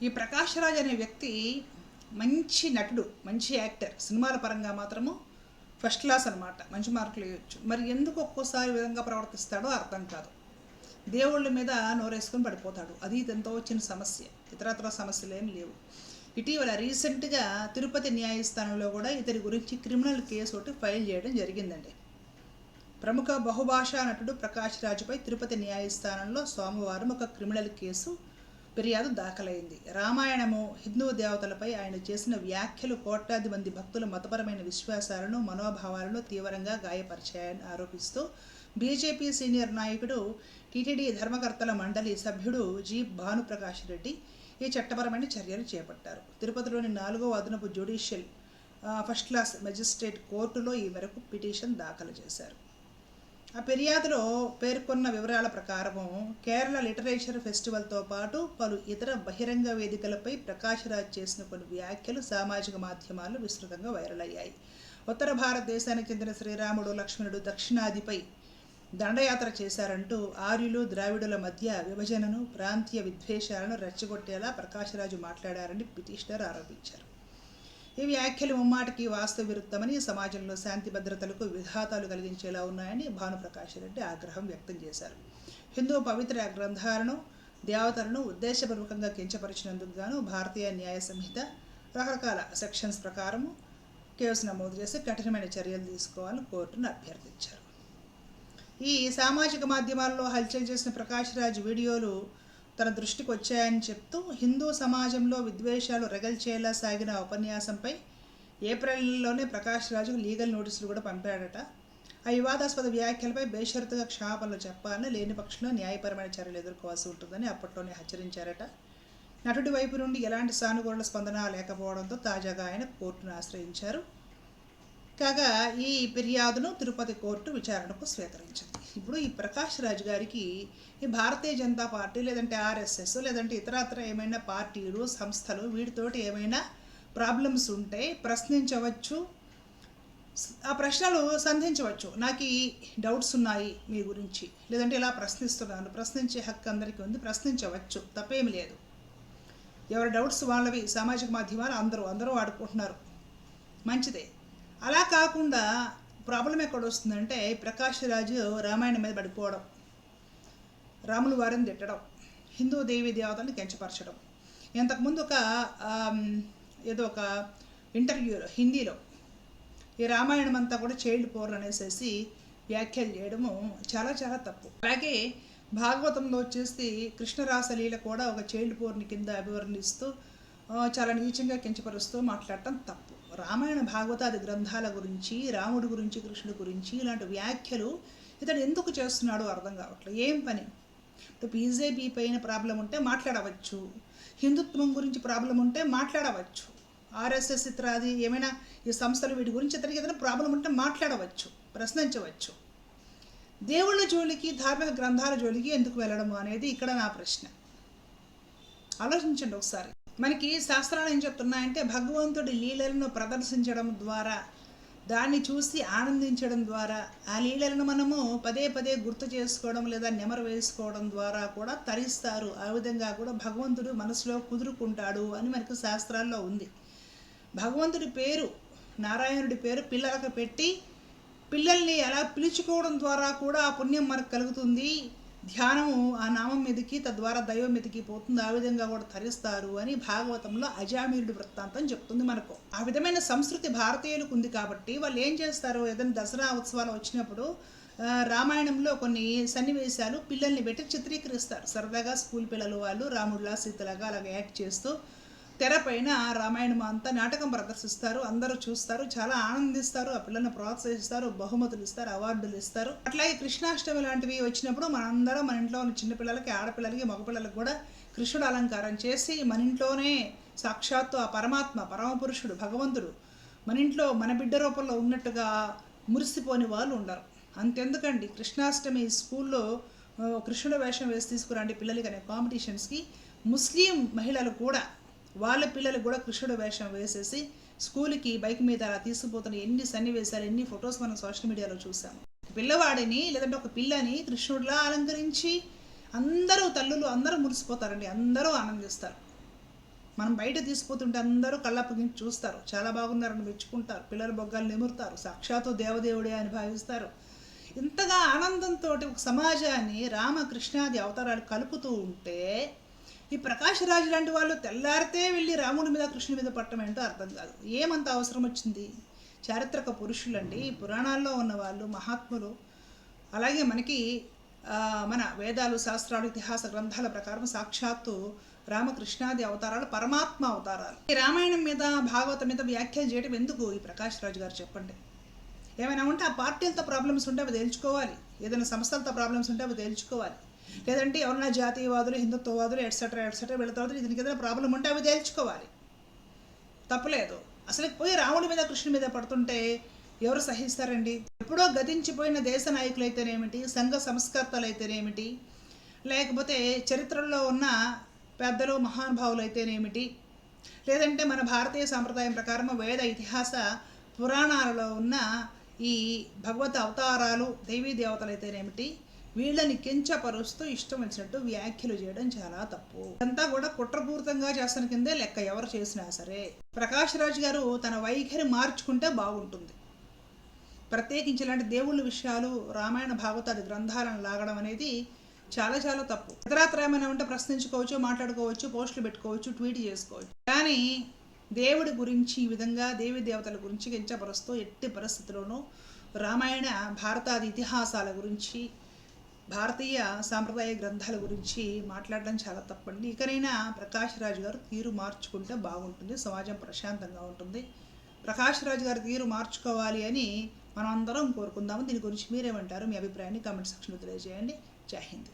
ఈ ప్రకాష్ రాజ్ అనే వ్యక్తి మంచి నటుడు, మంచి యాక్టర్. సినిమాల పరంగా మాత్రము ఫస్ట్ క్లాస్ అనమాట, మంచి మార్కులు వేయచ్చు. మరి ఎందుకు ఒక్కోసారి విధంగా ప్రవర్తిస్తాడో అర్థం కాదు. దేవుళ్ళ మీద నోరేసుకొని పడిపోతాడు. అది ఇదంతా వచ్చిన సమస్య, ఇతరత్ర సమస్యలు ఏం లేవు. ఇటీవల రీసెంట్గా తిరుపతి న్యాయస్థానంలో కూడా ఇతని గురించి క్రిమినల్ కేసు ఒకటి ఫైల్ చేయడం జరిగిందండి. ప్రముఖ బహుభాషా నటుడు ప్రకాష్ రాజుపై తిరుపతి న్యాయస్థానంలో సోమవారం ఒక క్రిమినల్ కేసు ఫిర్యాదు దాఖలైంది. రామాయణము, హిందూ దేవతలపై ఆయన చేసిన వ్యాఖ్యలు కోట్లాది మంది భక్తుల మతపరమైన విశ్వాసాలను, మనోభావాలను తీవ్రంగా గాయపరిచాయని ఆరోపిస్తూ బీజేపీ సీనియర్ నాయకుడు, టీటీడీ ధర్మకర్తల మండలి సభ్యుడు జి భానుప్రకాష్ రెడ్డి ఈ చట్టపరమైన చర్యలు చేపట్టారు. తిరుపతిలోని 4వ అదనపు జ్యుడిషియల్ ఫస్ట్ క్లాస్ మెజిస్ట్రేట్ కోర్టులో ఈ మేరకు పిటిషన్ దాఖలు చేశారు. ఆ ఫిర్యాదులో పేర్కొన్న వివరాల ప్రకారము కేరళ లిటరేచర్ ఫెస్టివల్తో పాటు పలు ఇతర బహిరంగ వేదికలపై ప్రకాష్ రాజ్ చేసిన కొన్ని వ్యాఖ్యలు సామాజిక మాధ్యమాల్లో విస్తృతంగా వైరల్ అయ్యాయి. ఉత్తర భారతదేశానికి చెందిన శ్రీరాముడు, లక్ష్మణుడు దక్షిణాదిపై దండయాత్ర చేశారంటూ ఆర్యులు, ద్రావిడుల మధ్య విభజనను, ప్రాంతీయ విద్వేషాలను రెచ్చగొట్టేలా ప్రకాష్ రాజు మాట్లాడారని పిటిషనర్ ఆరోపించారు. ఈ వ్యాఖ్యలు ముమ్మాటికి వాస్తవ విరుద్ధమని, సమాజంలో శాంతి భద్రతలకు విఘాతాలు కలిగించేలా ఉన్నాయని భానుప్రకాష్ రెడ్డి ఆగ్రహం వ్యక్తం చేశారు. హిందూ పవిత్ర గ్రంథాలను, దేవతలను ఉద్దేశపూర్వకంగా కించపరిచినందుకు గాను భారతీయ న్యాయ సంహిత రకరకాల సెక్షన్స్ ప్రకారము కేసు నమోదు చేసి కఠినమైన చర్యలు తీసుకోవాలని కోర్టును అభ్యర్థించారు. ఈ సామాజిక మాధ్యమాల్లో హల్చల్ చేసిన ప్రకాష్ రాజ్ వీడియోలు తన దృష్టికి వచ్చాయని చెప్తూ హిందూ సమాజంలో విద్వేషాలు రగల్చేలా సాగిన ఉపన్యాసంపై ఏప్రిల్లోనే ప్రకాష్ రాజుకు లీగల్ నోటీసులు కూడా పంపాడట. ఆ వివాదాస్పద వ్యాఖ్యలపై బేషరతుగా క్షమాపణలు చెప్పాలని, లేని పక్షంలో న్యాయపరమైన చర్యలు ఎదుర్కోవాల్సి ఉంటుందని అప్పట్లోనే హెచ్చరించారట. నటుడి వైపు నుండి ఎలాంటి సానుకూల స్పందన లేకపోవడంతో తాజాగా ఆయన కోర్టును ఆశ్రయించారు. కాగా ఈ ఫిర్యాదును తిరుపతి కోర్టు విచారణకు స్వీకరించింది. ఇప్పుడు ఈ ప్రకాష్ రాజ్ గారికి ఈ భారతీయ జనతా పార్టీ, లేదంటే ఆర్ఎస్ఎస్, లేదంటే ఇతరత్ర ఏమైనా పార్టీలు, సంస్థలు వీటితోటి ఏమైనా ప్రాబ్లమ్స్ ఉంటే ప్రశ్నించవచ్చు, ఆ ప్రశ్నలు సంధించవచ్చు. నాకు ఈ డౌట్స్ ఉన్నాయి మీ గురించి, లేదంటే ఇలా ప్రశ్నిస్తున్నాను, ప్రశ్నించే హక్కు అందరికీ ఉంది, ప్రశ్నించవచ్చు, తప్పేమి లేదు. ఎవరి డౌట్స్ వాళ్ళవి. సామాజిక మాధ్యమాలు అందరూ వాడుకుంటున్నారు, మంచిదే. అలా కాకుండా ప్రాబ్లం ఎక్కడ వస్తుందంటే ప్రకాష్ రాజు రామాయణం మీద పడిపోవడం, రాముల వారిని తిట్టడం, హిందూ దేవీ దేవతలను కించపరచడం. ఇంతకుముందు ఒక ఇంటర్వ్యూలో హిందీలో ఈ రామాయణం అంతా కూడా చైల్డ్ పోర్ అనేసి వ్యాఖ్యలు చేయడము చాలా చాలా తప్పు. అలాగే భాగవతంలో వచ్చేసి కృష్ణరాసలీల కూడా ఒక చైల్డ్ పోర్ని కింద అభివర్ణిస్తూ చాలా నీచంగా కించపరుస్తూ మాట్లాడటం తప్పు. రామాయణ భాగవతాది గ్రంథాల గురించి, రాముడి గురించి, కృష్ణుడి గురించి ఇలాంటి వ్యాఖ్యలు ఇతడు ఎందుకు చేస్తున్నాడో అర్థం కావట్లేదు. ఏం పని? ఇప్పుడు బీజేపీ పైన ప్రాబ్లం ఉంటే మాట్లాడవచ్చు, హిందుత్వం గురించి ప్రాబ్లం ఉంటే మాట్లాడవచ్చు, ఆర్ఎస్ఎస్ ఇతరాది ఏమైనా ఈ సంస్థలు వీటి గురించి ఇతనికి ఏదైనా ప్రాబ్లం ఉంటే మాట్లాడవచ్చు, ప్రశ్నించవచ్చు. దేవుళ్ళ జోలికి, ధార్మిక గ్రంథాల జోలికి ఎందుకు వెళ్ళడము అనేది ఇక్కడ నా ప్రశ్న. ఆలోచించండి ఒకసారి. మనకి శాస్త్రాలు ఏం చెప్తున్నాయంటే భగవంతుడి లీలలను ప్రదర్శించడం ద్వారా, దాన్ని చూసి ఆనందించడం ద్వారా, ఆ లీలలను మనము పదే పదే గుర్తు చేసుకోవడం లేదా నెమరు వేసుకోవడం ద్వారా కూడా తరిస్తారు. ఆ విధంగా కూడా భగవంతుడు మనసులో కుదురుకుంటాడు అని మనకు శాస్త్రాల్లో ఉంది. భగవంతుడి పేరు, నారాయణుడి పేరు పిల్లలకు పెట్టి పిల్లల్ని అలా పిలుచుకోవడం ద్వారా కూడా ఆ పుణ్యం మనకు కలుగుతుంది. ధ్యానము ఆ నామం మీదకి, తద్వారా దైవం మీదకి పోతుంది. ఆ విధంగా కూడా తరిస్తారు అని భాగవతంలో అజామీరుడి వృత్తాంతం చెప్తుంది మనకు. ఆ విధమైన సంస్కృతి భారతీయులకు ఉంది కాబట్టి వాళ్ళు ఏం చేస్తారు, ఏదైనా దసరా ఉత్సవాలు వచ్చినప్పుడు రామాయణంలో కొన్ని సన్నివేశాలు పిల్లల్ని పెట్టి చిత్రీకరిస్తారు. సరదాగా స్కూల్ పిల్లలు వాళ్ళు రాముడిలా, సీతలాగా అలాగ యాక్ట్ చేస్తూ తెరపైన రామాయణం అంతా నాటకం ప్రదర్శిస్తారు. అందరూ చూస్తారు, చాలా ఆనందిస్తారు, ఆ పిల్లల్ని ప్రోత్సహిస్తారు, బహుమతులు ఇస్తారు, అవార్డులు ఇస్తారు. అట్లాగే కృష్ణాష్టమి లాంటివి వచ్చినప్పుడు మనందరం మన ఇంట్లో ఉన్న చిన్నపిల్లలకి, ఆడపిల్లలకి, మగపిల్లలకి కూడా కృష్ణుడు అలంకారం చేసి మన ఇంట్లోనే సాక్షాత్తు ఆ పరమాత్మ, పరమపురుషుడు, భగవంతుడు మన ఇంట్లో మన బిడ్డ రూపంలో ఉన్నట్టుగా మురిసిపోని వాళ్ళు ఉండరు. అంతెందుకండి, కృష్ణాష్టమి స్కూల్లో కృష్ణుడు వేషం వేసి తీసుకురండి పిల్లలకి అనే కాంపిటీషన్స్కి ముస్లిం మహిళలు కూడా వాళ్ళ పిల్లలు కూడా కృష్ణుడు వేషం వేసేసి స్కూల్కి బైక్ మీద అలా తీసుకుపోతున్న ఎన్ని సన్నివేశాలు, ఎన్ని ఫొటోస్ మనం సోషల్ మీడియాలో చూసాము. పిల్లవాడిని లేదంటే ఒక పిల్లని కృష్ణుడిలా అలంకరించి అందరూ తల్లులు అందరూ మురిసిపోతారండి, అందరూ ఆనందిస్తారు. మనం బయట తీసుకుపోతుంటే అందరూ కళ్ళప్పగించి చూస్తారు, చాలా బాగున్నారని మెచ్చుకుంటారు, పిల్లల బొగ్గాలు నిమురుతారు, సాక్షాత్తు దేవదేవుడే అని భావిస్తారు. ఇంతగా ఆనందంతో ఒక సమాజాన్ని రామకృష్ణాది అవతారాలు కలుపుతూ ఉంటే ఈ ప్రకాష్ రాజ్ లాంటి వాళ్ళు తెల్లారితే వెళ్ళి రాముడి మీద కృష్ణుడి మీద పట్టడం ఏంటో అర్థం కాదు. ఏమంత అవసరం వచ్చింది? చారిత్రక పురుషులండి, పురాణాల్లో ఉన్న వాళ్ళు, మహాత్ములు. అలాగే మనకి మన వేదాలు, శాస్త్రాలు, ఇతిహాస గ్రంథాల ప్రకారం సాక్షాత్తు రామకృష్ణాది అవతారాలు పరమాత్మ అవతారాలు. ఈ రామాయణం మీద, భాగవతం మీద వ్యాఖ్యలు చేయడం ఎందుకు ఈ ప్రకాష్ రాజు గారు చెప్పండి? ఏమైనా ఉంటే ఆ పార్టీలతో ప్రాబ్లమ్స్ ఉంటే అవి తేల్చుకోవాలి, ఏదైనా సంస్థలతో ప్రాబ్లమ్స్ ఉంటే అవి తేల్చుకోవాలి, లేదంటే ఎవరైనా జాతీయవాదులు, హిందుత్వవాదులు ఎట్సెట్రా ఎట్సెట్రా వీళ్ళ తర్వాత దీనికి ఏదైనా ప్రాబ్లం ఉంటే అవి తేల్చుకోవాలి, తప్పలేదు. అసలు పోయి రాముడి మీద కృష్ణుడి మీద పడుతుంటే ఎవరు సహిస్తారండి? ఎప్పుడో గతించిపోయిన దేశ నాయకులు అయితేనేమిటి, సంఘ సంస్కర్తలు అయితేనేమిటి, లేకపోతే చరిత్రలో ఉన్న పెద్దలు మహానుభావులు అయితేనేమిటి, లేదంటే మన భారతీయ సాంప్రదాయం ప్రకారం వేద, ఇతిహాస, పురాణాలలో ఉన్న ఈ భగవత్ అవతారాలు, దేవీ దేవతలు అయితేనేమిటి, వీళ్ళని కించపరుస్తూ ఇష్టం వచ్చినట్టు వ్యాఖ్యలు చేయడం చాలా తప్పు. అంతా కూడా కుట్రపూరితంగా చేస్తున్న కిందే లెక్క ఎవరు చేసినా సరే. ప్రకాష్ రాజ్ గారు తన వైఖరి మార్చుకుంటే బాగుంటుంది. ప్రత్యేకించి ఇలాంటి దేవుళ్ళ విషయాలు, రామాయణ భాగవతాది గ్రంథాలను లాగడం అనేది చాలా చాలా తప్పు. ఇతరాత్ర ఏమైనా ఉంటే ప్రశ్నించుకోవచ్చు, మాట్లాడుకోవచ్చు, పోస్టులు పెట్టుకోవచ్చు, ట్వీట్ చేసుకోవచ్చు. కానీ దేవుడి గురించి ఈ విధంగా దేవీ దేవతల గురించి కించపరుస్తూ ఎట్టి పరిస్థితుల్లోనూ రామాయణ భారతాది ఇతిహాసాల గురించి, భారతీయ సాంప్రదాయ గ్రంథాల గురించి మాట్లాడడం చాలా తప్పండి. ఇకనైనా ప్రకాష్ రాజ్ గారు తీరు మార్చుకుంటే బాగుంటుంది, సమాజం ప్రశాంతంగా ఉంటుంది. ప్రకాష్ రాజ్ గారు తీరు మార్చుకోవాలి అని మనం అందరం కోరుకుందాము. దీని గురించి మీరేమంటారు? మీ అభిప్రాయాన్ని కామెంట్ సెక్షన్లో తెలియజేయండి. జై హింద్.